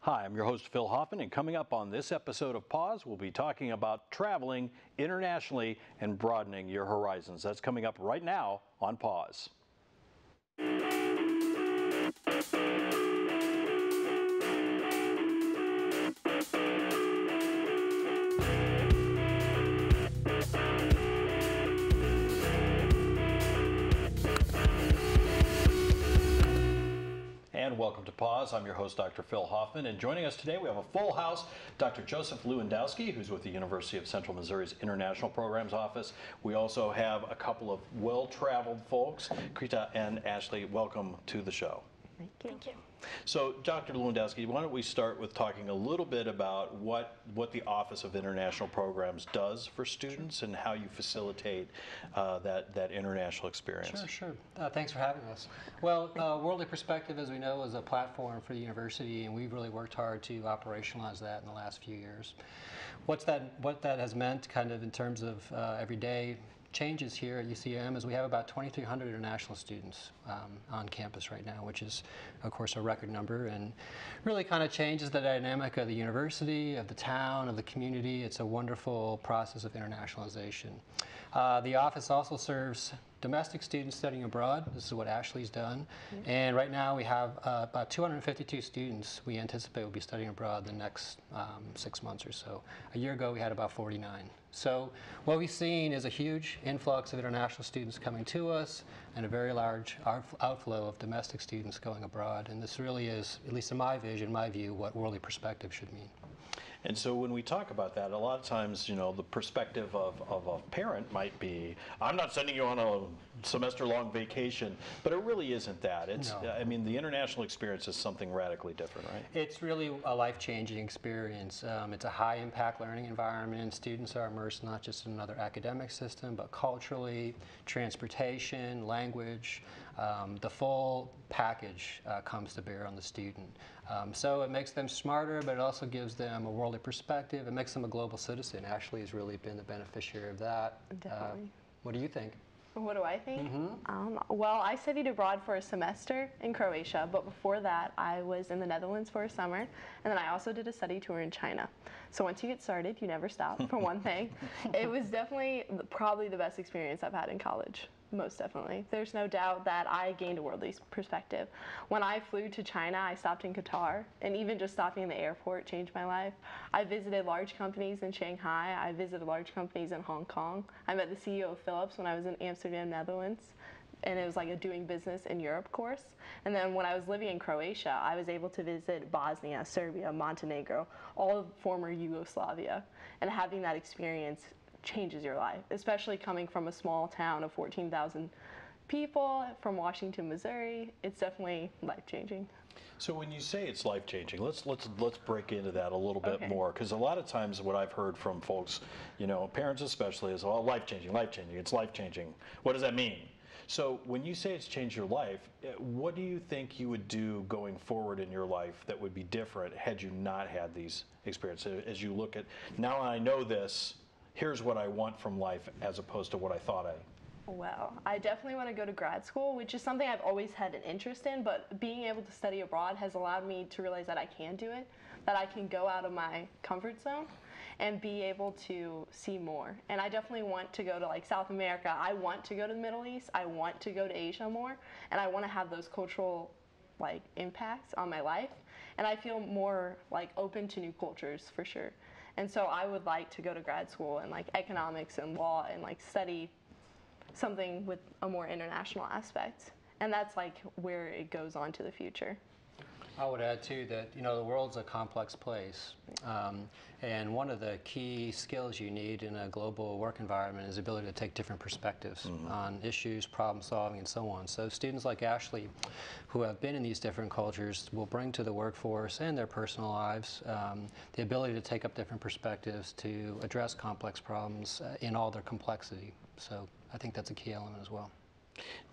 Hi, I'm your host, Phil Hoffman, and coming up on this episode of Pause, we'll be talking about traveling internationally and broadening your horizons. That's coming up right now on Pause. And welcome to Pause. I'm your host, Dr. Phil Hoffman, and joining us today we have a full house. Dr. Joseph Lewandowski, who's with the University of Central Missouri's International Programs Office. We also have a couple of well-traveled folks. Kriti and Ashley, welcome to the show. Thank you. So, Dr. Lewandowski, why don't we start with talking a little bit about what the Office of International Programs does for students and how you facilitate that international experience. Sure. Thanks for having us. Well, Worldly Perspective, as we know, is a platform for the university, and we've really worked hard to operationalize that in the last few years. What that has meant kind of in terms of everyday changes here at UCM is we have about 2,300 international students on campus right now, which is, of course, a record number, and really kind of changes the dynamic of the university, of the town, of the community. It's a wonderful process of internationalization. The office also serves domestic students studying abroad. This is what Ashley's done. Mm-hmm. And right now we have about 252 students we anticipate will be studying abroad the next 6 months or so. A year ago we had about 49. So what we've seen is a huge influx of international students coming to us and a very large outflow of domestic students going abroad. And this really is, at least in my vision, my view, what Worldly Perspective should mean. And so when we talk about that, a lot of times, you know, the perspective of a parent might be, I'm not sending you on a semester-long vacation, but it really isn't that. It's, no. I mean, the international experience is something radically different, right? It's really a life-changing experience. It's a high-impact learning environment, and students are immersed not just in another academic system, but culturally, transportation, language, the full package comes to bear on the student. So it makes them smarter, but it also gives them a worldly perspective. It makes them a global citizen. Ashley has really been the beneficiary of that. Definitely. What do you think? What do I think? Mm-hmm. Well, I studied abroad for a semester in Croatia, but before that I was in the Netherlands for a summer, and then I also did a study tour in China. So once you get started, you never stop, for one thing. It was definitely probably the best experience I've had in college. Most definitely. There's no doubt that I gained a worldly perspective. When I flew to China, I stopped in Qatar, and even just stopping in the airport changed my life. I visited large companies in Shanghai. I visited large companies in Hong Kong. I met the CEO of Philips when I was in Amsterdam, Netherlands, and it was like a doing business in Europe course. And then when I was living in Croatia, I was able to visit Bosnia, Serbia, Montenegro, all of former Yugoslavia, and having that experience changes your life, especially coming from a small town of 14,000 people from Washington, Missouri. It's definitely life-changing. So when you say it's life-changing, let's break into that a little bit more, because a lot of times what I've heard from folks, you know, parents especially, is, oh, life-changing, it's life-changing. What does that mean? So when you say it's changed your life, what do you think you would do going forward in your life that would be different had you not had these experiences? As you look at, now I know this, here's what I want from life as opposed to what I thought Well, I definitely want to go to grad school, which is something I've always had an interest in, but being able to study abroad has allowed me to realize that I can do it, that I can go out of my comfort zone and be able to see more. And I definitely want to go to like South America. I want to go to the Middle East. I want to go to Asia more, and I want to have those cultural like impacts on my life. And I feel more like open to new cultures for sure. And so I would like to go to grad school and like economics and law and like study something with a more international aspect. And that's like where it goes on to the future. I would add too that, you know, the world's a complex place, and one of the key skills you need in a global work environment is the ability to take different perspectives on issues, problem solving, and so on. So students like Ashley, who have been in these different cultures, will bring to the workforce and their personal lives the ability to take up different perspectives to address complex problems in all their complexity. So I think that's a key element as well.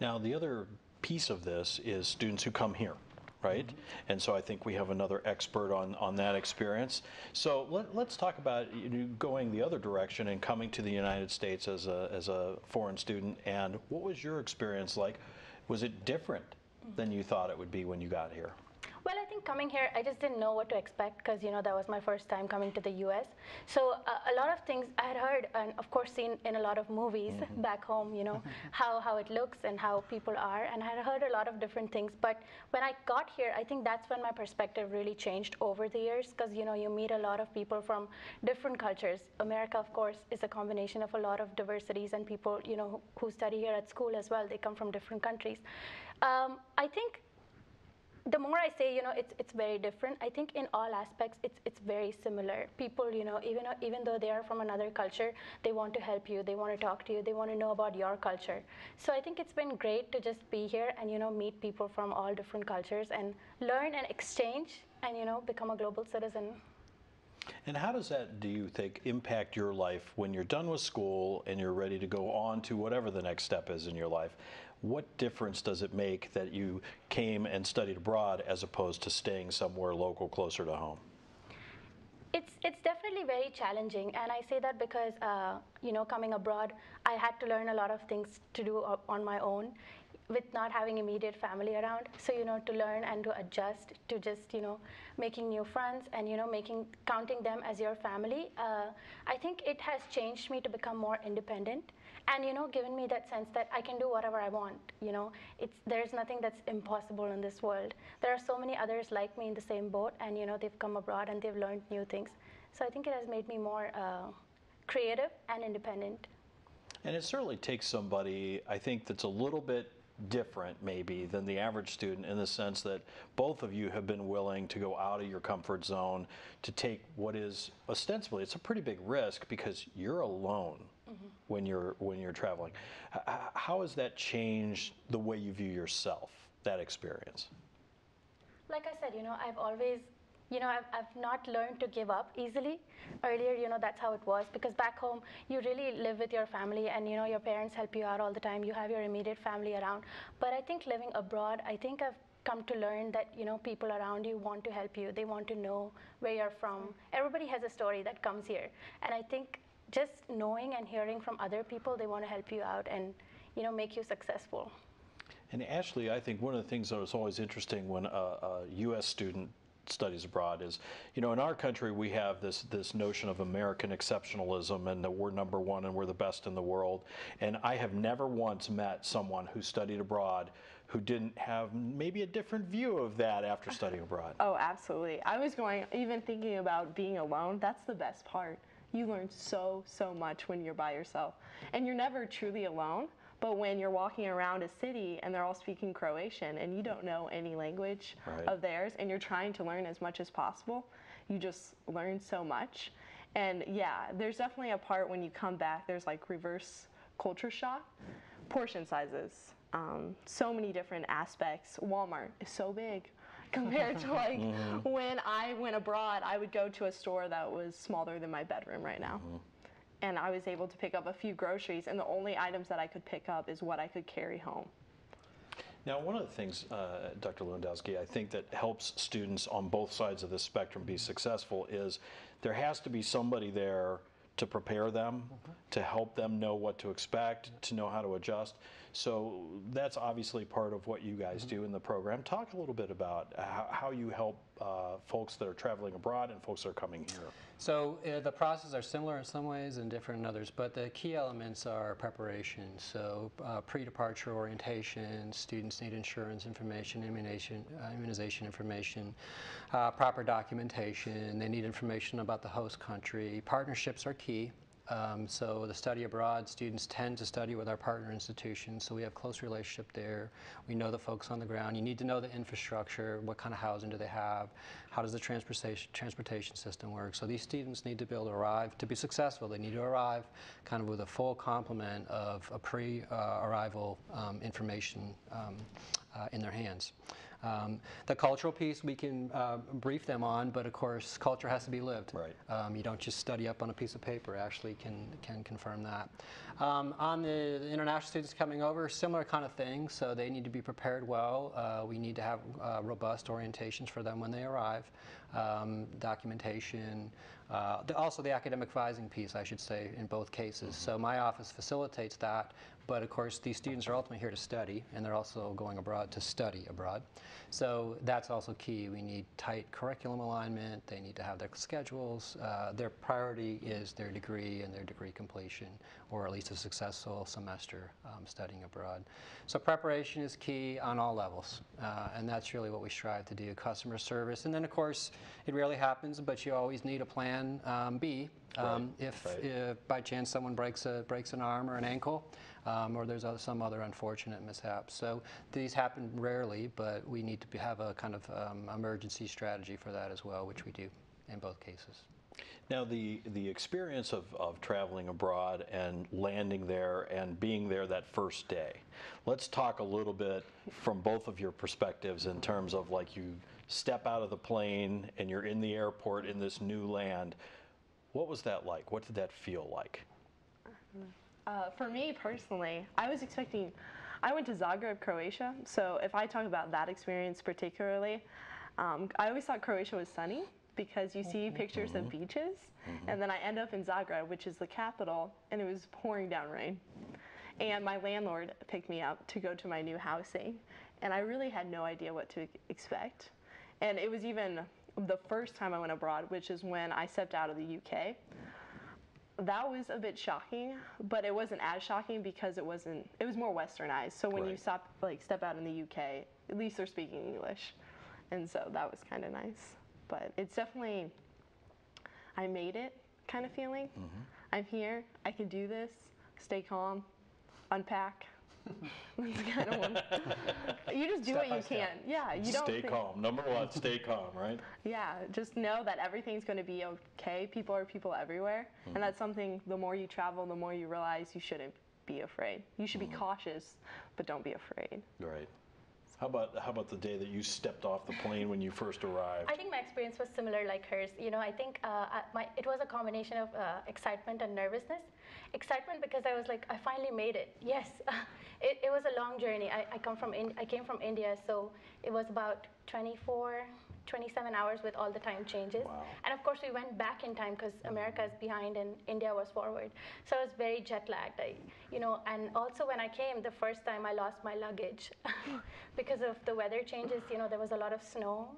Now, the other piece of this is students who come here. Right? And so I think we have another expert on that experience. So let's talk about you going the other direction and coming to the United States as a foreign student. And what was your experience like? Was it different than you thought it would be when you got here? Well, I think coming here, I just didn't know what to expect because, that was my first time coming to the U.S. So a lot of things I had heard and, of course, seen in a lot of movies back home, how it looks and how people are. And I had heard a lot of different things. But when I got here, I think that's when my perspective really changed over the years because, you meet a lot of people from different cultures. America, of course, is a combination of a lot of diversities and people, who study here at school as well. They come from different countries. I think the more I say, it's very different. I think in all aspects, it's very similar. People, even though they are from another culture, they want to help you. They want to talk to you. They want to know about your culture. So I think it's been great to just be here and, meet people from all different cultures and learn and exchange and, become a global citizen. And how does that, do you think, impact your life when you're done with school and you're ready to go on to whatever the next step is in your life? What difference does it make that you came and studied abroad as opposed to staying somewhere local closer to home? It's definitely very challenging, and I say that because, coming abroad, I had to learn a lot of things to do on my own with not having immediate family around. So, to learn and to adjust to just, making new friends and, counting them as your family. I think it has changed me to become more independent and, given me that sense that I can do whatever I want. There's nothing that's impossible in this world. There are so many others like me in the same boat and, they've come abroad and they've learned new things. So I think it has made me more creative and independent. And it certainly takes somebody, I think, that's a little bit different maybe than the average student in the sense that both of you have been willing to go out of your comfort zone to take what is ostensibly, it's a pretty big risk because you're alone when you're traveling. How has that changed the way you view yourself, that experience? Like I said, I've always I've not learned to give up easily. Earlier, that's how it was because back home, you really live with your family and, your parents help you out all the time. You have your immediate family around. But I think living abroad, I think I've come to learn that, people around you want to help you. They want to know where you're from. Everybody has a story that comes here. And I think just knowing and hearing from other people, they want to help you out and, make you successful. And Ashley, I think one of the things that was always interesting when a U.S. student studies abroad is, in our country we have this notion of American exceptionalism and that we're number one and we're the best in the world. And I have never once met someone who studied abroad who didn't have maybe a different view of that after studying abroad. Oh, absolutely. I was even thinking about being alone. That's the best part. You learn so much when you're by yourself. And you're never truly alone. But when you're walking around a city and they're all speaking Croatian and you don't know any language of theirs and you're trying to learn as much as possible, you just learn so much. And yeah, there's definitely a part when you come back, there's like reverse culture shock. Portion sizes, so many different aspects. Walmart is so big compared to like when I went abroad, I would go to a store that was smaller than my bedroom right now. And I was able to pick up a few groceries, and the only items that I could pick up is what I could carry home. Now, one of the things, Dr. Lewandowski, I think that helps students on both sides of the spectrum be successful is there has to be somebody there to prepare them, to help them know what to expect, to know how to adjust. So that's obviously part of what you guys do in the program. Talk a little bit about how you help folks that are traveling abroad and folks that are coming here. So the processes are similar in some ways and different in others, but the key elements are preparation. So pre-departure orientation, students need insurance information, immunization information, proper documentation, they need information about the host country. Partnerships are key. So the study abroad, students tend to study with our partner institutions, so we have close relationship there. We know the folks on the ground. You need to know the infrastructure, what kind of housing do they have, how does the transportation system work. So these students need to be able to arrive, to be successful, they need to arrive kind of with a full complement of a pre-arrival information in their hands. The cultural piece we can brief them on, but of course culture has to be lived. Right. You don't just study up on a piece of paper. Ashley can confirm that. On the international students coming over, similar kind of thing. So they need to be prepared well. We need to have robust orientations for them when they arrive. Documentation, Also the academic vising piece, I should say, in both cases. So my office facilitates that, but of course these students are ultimately here to study, and they're also going abroad to study abroad. So that's also key. We need tight curriculum alignment. They need to have their schedules. Their priority is their degree and their degree completion, or at least a successful semester studying abroad. So preparation is key on all levels, and that's really what we strive to do, customer service. And then of course, it rarely happens, but you always need a plan B if by chance someone breaks an arm or an ankle, or there's some other unfortunate mishap. So these happen rarely, but we need to have a kind of emergency strategy for that as well, which we do in both cases. Now, the experience of traveling abroad and landing there and being there that first day, let's talk a little bit from both of your perspectives in terms of, like, you step out of the plane and you're in the airport in this new land. What was that like? What did that feel like? For me personally, I went to Zagreb, Croatia, so if I talk about that experience particularly, I always thought Croatia was sunny because you see pictures of beaches, and then I end up in Zagreb, which is the capital, and it was pouring down rain. And my landlord picked me up to go to my new housing, and I really had no idea what to expect. And it was even the first time I went abroad, which is when I stepped out of the UK. That was a bit shocking, but it wasn't as shocking because it was more westernized. So when you step out in the UK, at least they're speaking English. And so that was kind of nice. But it's definitely, I made it kind of feeling. I'm here, I can do this, stay calm, unpack. That's kind of one. You just do what you can. Yeah, you don't stay calm. Number one, stay calm, right? Yeah, just know that everything's going to be okay. People are people everywhere, and that's something. The more you travel, the more you realize you shouldn't be afraid. You should be cautious, but don't be afraid. Right. How about the day that you stepped off the plane when you first arrived? I think my experience was similar like hers. You know, I think it was a combination of excitement and nervousness. Excitement because I was like, I finally made it. Yes, it was a long journey. I came from India, so it was about 27 hours with all the time changes. Wow. And of course, we went back in time because America is behind and India was forward. So I was very jet lagged. And also when I came, the first time I lost my luggage because of the weather changes. You know, there was a lot of snow.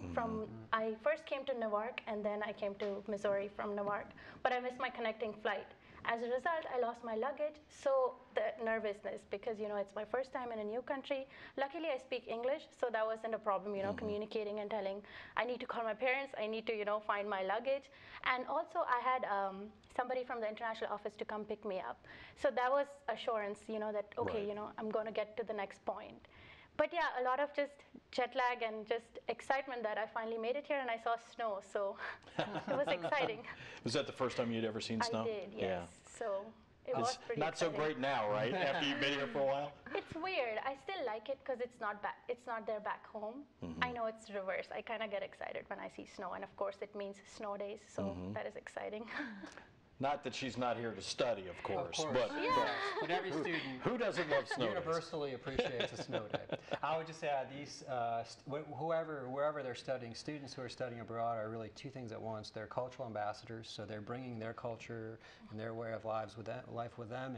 I first came to Newark and then I came to Missouri from Newark, but I missed my connecting flight. As a result, I lost my luggage, so the nervousness, because, you know, it's my first time in a new country. Luckily, I speak English, so that wasn't a problem, you know, communicating and telling, I need to call my parents, I need to, you know, find my luggage. And also, I had somebody from the international office to come pick me up. So that was assurance, you know, that, okay, you know, I'm going to get to the next point. But yeah, a lot of just jet lag and just excitement that I finally made it here and I saw snow, so it was exciting. Was that the first time you'd ever seen snow? I did, yes. Yeah. So it was pretty not exciting. so great now, right? After you've been here for a while? It's weird. I still like it because it's not there back home. I know it's reverse. I kind of get excited when I see snow, and of course it means snow days, so that is exciting. Not that she's not here to study, of course. But every student who doesn't love snow universally appreciates a snow day. I would just add these, wherever they're studying, students who are studying abroad are really two things at once. They're cultural ambassadors, so they're bringing their culture and their way of life with them,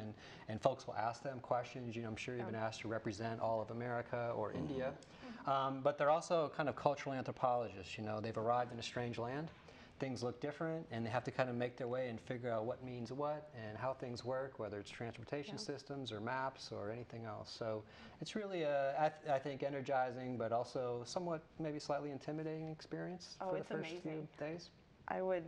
and folks will ask them questions. You know, I'm sure you've been asked to represent all of America or India, but they're also kind of cultural anthropologists. You know, they've arrived in a strange land. Things look different, and they have to kind of make their way and figure out what means what and how things work, whether it's transportation systems or maps or anything else. So it's really, I think, energizing, but also somewhat maybe slightly intimidating experience for the first few days. I would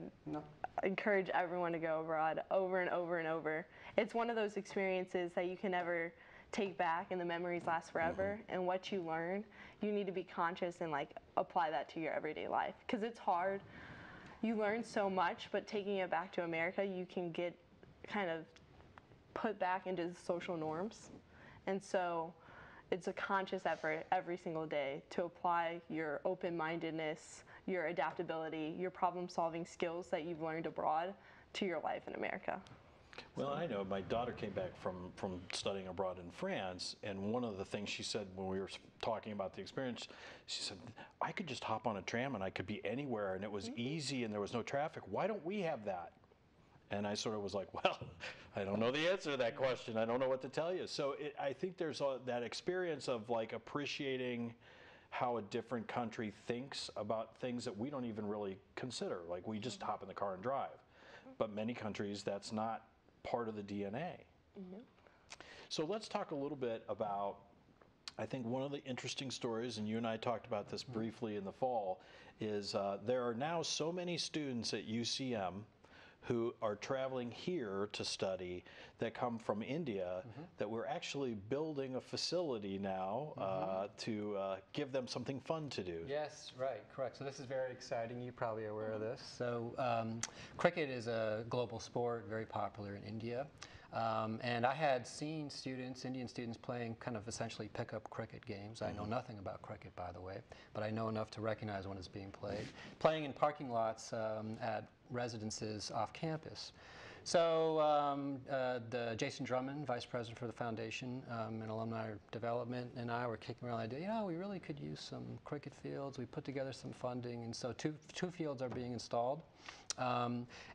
encourage everyone to go abroad over and over and over. It's one of those experiences that you can never take back, and the memories last forever. And what you learn, you need to be conscious and like apply that to your everyday life, because it's hard. You learn so much, but taking it back to America, you can get kind of put back into the social norms. And so it's a conscious effort every single day to apply your open-mindedness, your adaptability, your problem-solving skills that you've learned abroad to your life in America. Well, I know my daughter came back from studying abroad in France, and one of the things she said when we were talking about the experience, she said, I could just hop on a tram and I could be anywhere and it was easy and there was no traffic. Why don't we have that? And I sort of was like, well, I don't know the answer to that question. I don't know what to tell you. So I think there's that experience of like appreciating how a different country thinks about things that we don't even really consider. Like we just hop in the car and drive. But many countries, that's not part of the DNA. So let's talk a little bit about, I think one of the interesting stories, and you and I talked about this briefly in the fall, is there are now so many students at UCM who are traveling here to study that come from India that we're actually building a facility now to give them something fun to do. Yes, right, correct. So this is very exciting. You're probably aware of this. So cricket is a global sport, very popular in India. And I had seen students, Indian students, playing kind of essentially pickup cricket games. I know nothing about cricket, by the way, but I know enough to recognize when it's being played. Playing in parking lots at residences off campus. So Jason Drummond, Vice President for the Foundation and Alumni Development, and I were kicking around the idea, you know, we really could use some cricket fields. We put together some funding, and so two fields are being installed.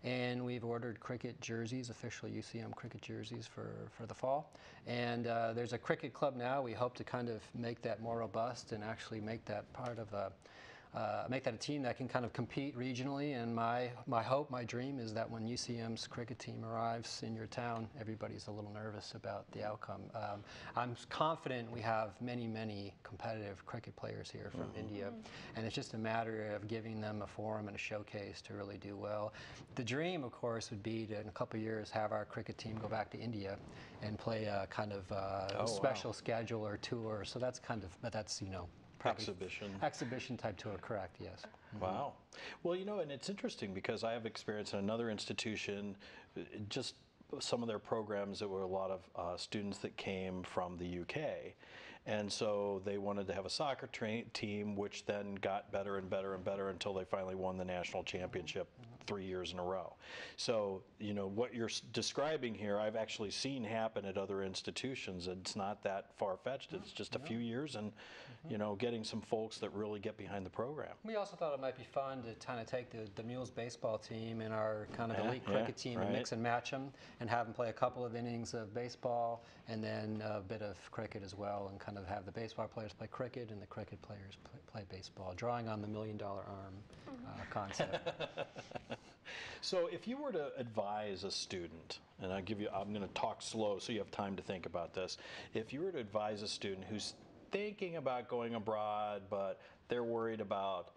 And we've ordered cricket jerseys, official UCM cricket jerseys for the fall. And there's a cricket club now. We hope to kind of make that more robust and actually make that part of make that a team that can kind of compete regionally. And my hope, my dream is that when UCM's cricket team arrives in your town, everybody's a little nervous about the outcome. I'm confident we have many, many competitive cricket players here from India, and it's just a matter of giving them a forum and a showcase to really do well. The dream, of course, would be to, in a couple of years, have our cricket team go back to India and play a kind of special schedule or tour. So that's kind of, but that's, you know, exhibition type tour, correct, yes. Wow. Well, you know, and it's interesting because I have experience in another institution, just some of their programs, there were a lot of students that came from the UK. And so they wanted to have a soccer team, which then got better and better and better until they finally won the national championship 3 years in a row. So, you know, what you're describing here, I've actually seen happen at other institutions. It's not that far-fetched. It's just a few years and, you know, getting some folks that really get behind the program. We also thought it might be fun to kind of take the Mules baseball team and our kind of elite cricket team and mix and match them and have them play a couple of innings of baseball and then a bit of cricket as well, and kind of have the baseball players play cricket and the cricket players play baseball, drawing on the $1 million arm concept. So if you were to advise a student, and I'm going to talk slow so you have time to think about this. If you were to advise a student who's thinking about going abroad, but they're worried about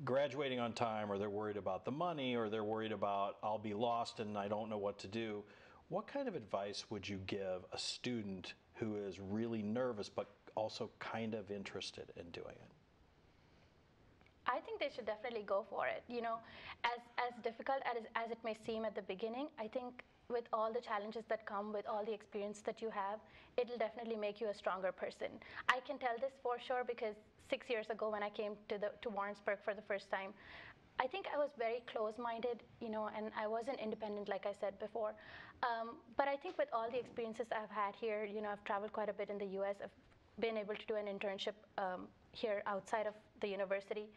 graduating on time, or they're worried about the money, or they're worried about I'll be lost and I don't know what to do, what kind of advice would you give a student who is really nervous but also kind of interested in doing it? I think they should definitely go for it. You know, as difficult as it may seem at the beginning, I think with all the challenges that come with all the experience that you have, it'll definitely make you a stronger person. I can tell this for sure because 6 years ago when I came to Warrensburg for the first time, I think I was very close-minded, you know, and I wasn't independent like I said before. But I think with all the experiences I've had here, you know, I've traveled quite a bit in the US, I've been able to do an internship here outside of the university.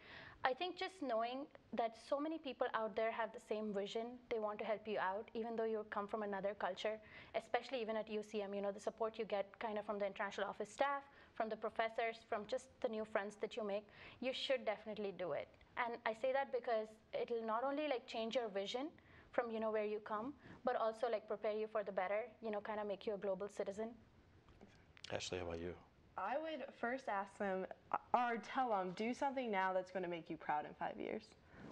I think just knowing that so many people out there have the same vision, they want to help you out, even though you come from another culture, especially even at UCM, you know, the support you get kind of from the international office staff, from the professors, from just the new friends that you make, you should definitely do it. And I say that because it'll not only like change your vision from, you know, where you come, but also like prepare you for the better, you know, kind of make you a global citizen. Ashley, how about you? I would first ask them, or tell them, do something now that's going to make you proud in 5 years,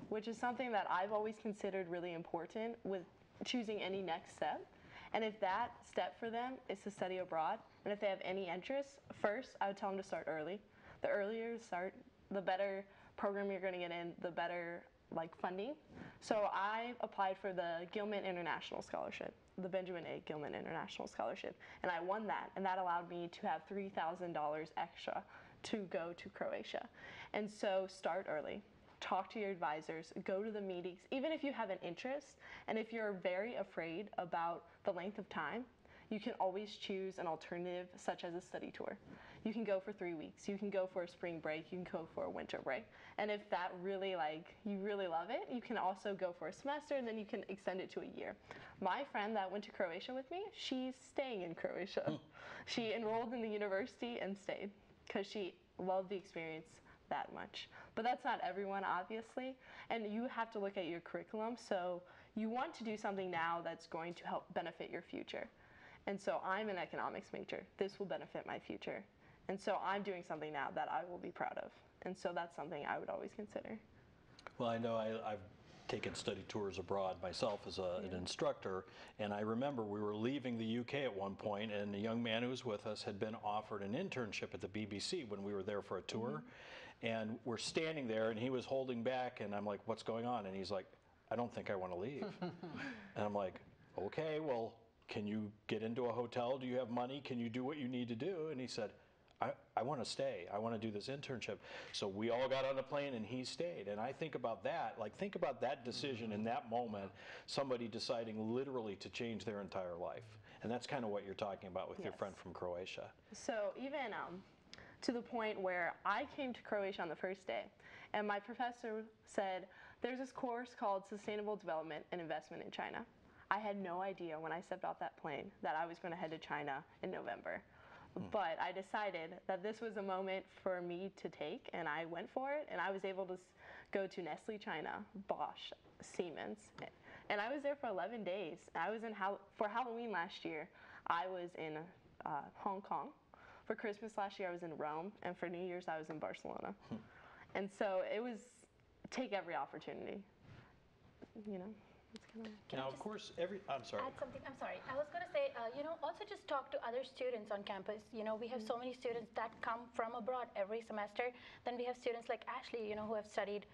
which is something that I've always considered really important with choosing any next step. And if that step for them is to study abroad, and if they have any interest, first, I would tell them to start early. The earlier you start, the better program you're going to get in, the better like funding. So I applied for the Gilman International Scholarship, the Benjamin A. Gilman International Scholarship, and I won that, and that allowed me to have $3,000 extra to go to Croatia. And so start early. talk to your advisors, go to the meetings, even if you have an interest, and if you're very afraid about the length of time, you can always choose an alternative such as a study tour. You can go for 3 weeks, you can go for a spring break, you can go for a winter break. And if that really you really love it, you can also go for a semester and then you can extend it to a year. My friend that went to Croatia with me, she's staying in Croatia. She enrolled in the university and stayed because she loved the experience that much. But that's not everyone, obviously, and you have to look at your curriculum. So you want to do something now that's going to help benefit your future. And so I'm an economics major. This will benefit my future. And so I'm doing something now that I will be proud of. And so that's something I would always consider. Well, I know I've taken study tours abroad myself as an instructor, and I remember we were leaving the UK at one point, and a young man who was with us had been offered an internship at the BBC when we were there for a tour. And we're standing there, and he was holding back, and I'm like, what's going on? And he's like, I don't think I want to leave. And I'm like, okay, well, can you get into a hotel? Do you have money? Can you do what you need to do? And he said, I want to stay. I want to do this internship. So we all got on a plane and he stayed. And I think about that, think about that decision in that moment, somebody deciding literally to change their entire life. And that's kind of what you're talking about with your friend from Croatia. So even to the point where I came to Croatia on the first day, and my professor said, there's this course called Sustainable Development and Investment in China. I had no idea when I stepped off that plane that I was going to head to China in November. But I decided that this was a moment for me to take, and I went for it, and I was able to go to Nestle China, Bosch, Siemens, and I was there for 11 days. I was for Halloween last year, I was in Hong Kong. For Christmas last year, I was in Rome, and for New Year's, I was in Barcelona. And so it was take every opportunity, you know. Now, of course, I'm sorry. Add something. I'm sorry. I was going to say, also just talk to other students on campus. We have so many students that come from abroad every semester. Then we have students like Ashley, who have studied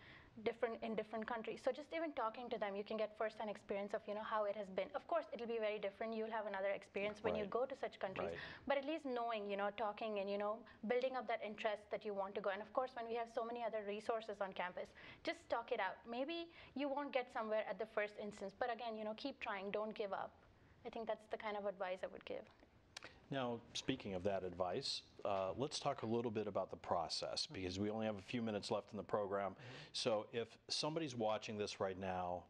in different countries. So just even talking to them, you can get first-hand experience of, how it has been. Of course, it'll be very different. You'll have another experience when you go to such countries. But at least knowing, talking and, building up that interest that you want to go. And of course, when we have so many other resources on campus, just talk it out. Maybe you won't get somewhere at the first instance, but again, keep trying, don't give up. I think that's the kind of advice I would give. Now, speaking of that advice, let's talk a little bit about the process, because we only have a few minutes left in the program. So if somebody's watching this right now,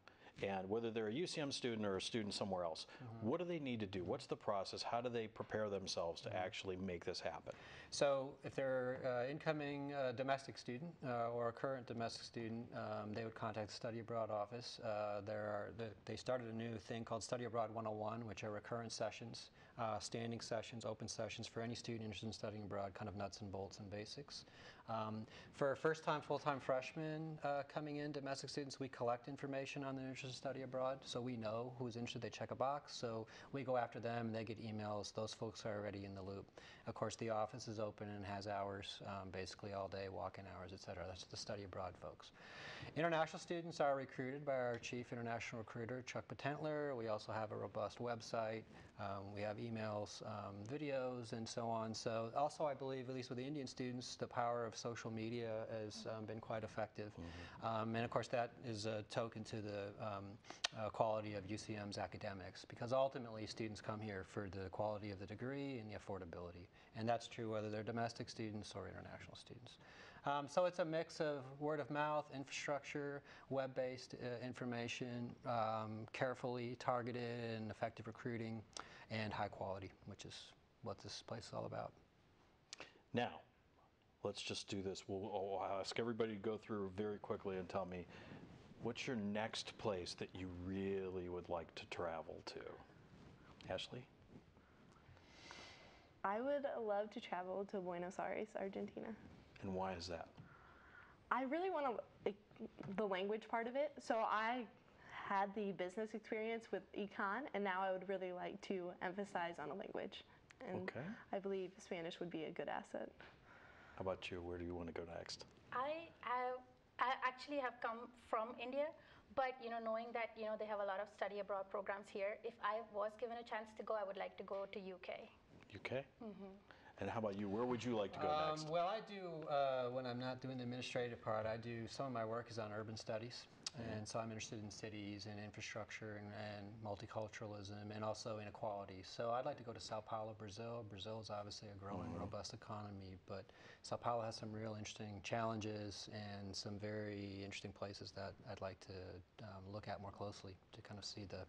and whether they're a UCM student or a student somewhere else, what do they need to do? What's the process? How do they prepare themselves to actually make this happen? So if they're an incoming domestic student or a current domestic student, they would contact the Study Abroad office. They started a new thing called Study Abroad 101, which are recurrent sessions, standing sessions, open sessions for any student interested in studying abroad, kind of nuts and bolts and basics. For first-time, full-time freshmen coming in, domestic students, we collect information on their interest in study abroad, so we know who's interested. They check a box, so we go after them, and they get emails. Those folks are already in the loop. Of course, the office is open and has hours, basically all day, walk-in hours, et cetera. That's the study abroad folks. International students are recruited by our chief international recruiter, Chuck Patentler. We also have a robust website. We have emails, videos, and so on. So also, I believe, at least with the Indian students, the power of social media has been quite effective. And of course, that is a token to the quality of UCM's academics, because ultimately students come here for the quality of the degree and the affordability. And that's true whether they're domestic students or international students. So it's a mix of word of mouth, infrastructure, web-based information, carefully targeted and effective recruiting, and high quality, which is what this place is all about. Now, let's just do this. I'll ask everybody to go through very quickly and tell me, what's your next place that you really would like to travel to? Ashley? I would love to travel to Buenos Aires, Argentina. And why is that? I really want the language part of it. So I had the business experience with econ, and now I would really like to emphasize on a language. And I believe Spanish would be a good asset. How about you? Where do you want to go next? I actually have come from India, but knowing that they have a lot of study abroad programs here, if I was given a chance to go, I would like to go to UK. UK? And how about you? Where would you like to go next? Well, I do, when I'm not doing the administrative part, I do, some of my work is on urban studies. And so I'm interested in cities and infrastructure and multiculturalism and also inequality. So I'd like to go to Sao Paulo, Brazil. Brazil is obviously a growing, robust economy, but Sao Paulo has some real interesting challenges and some very interesting places that I'd like to look at more closely to kind of see the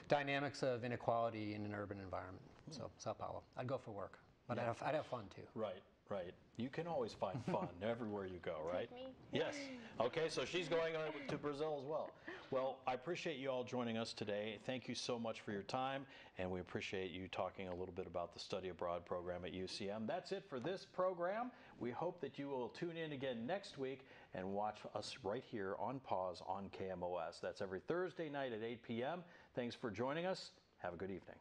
dynamics of inequality in an urban environment. So Sao Paulo. I'd go for work, but I'd have fun too. Right. Right. You can always find fun everywhere you go, right? Take me. Yes. Okay, so she's going to Brazil as well. Well, I appreciate you all joining us today. Thank you so much for your time, and we appreciate you talking a little bit about the Study Abroad program at UCM. That's it for this program. We hope that you will tune in again next week and watch us right here on Pause on KMOS. That's every Thursday night at 8 p.m. Thanks for joining us. Have a good evening.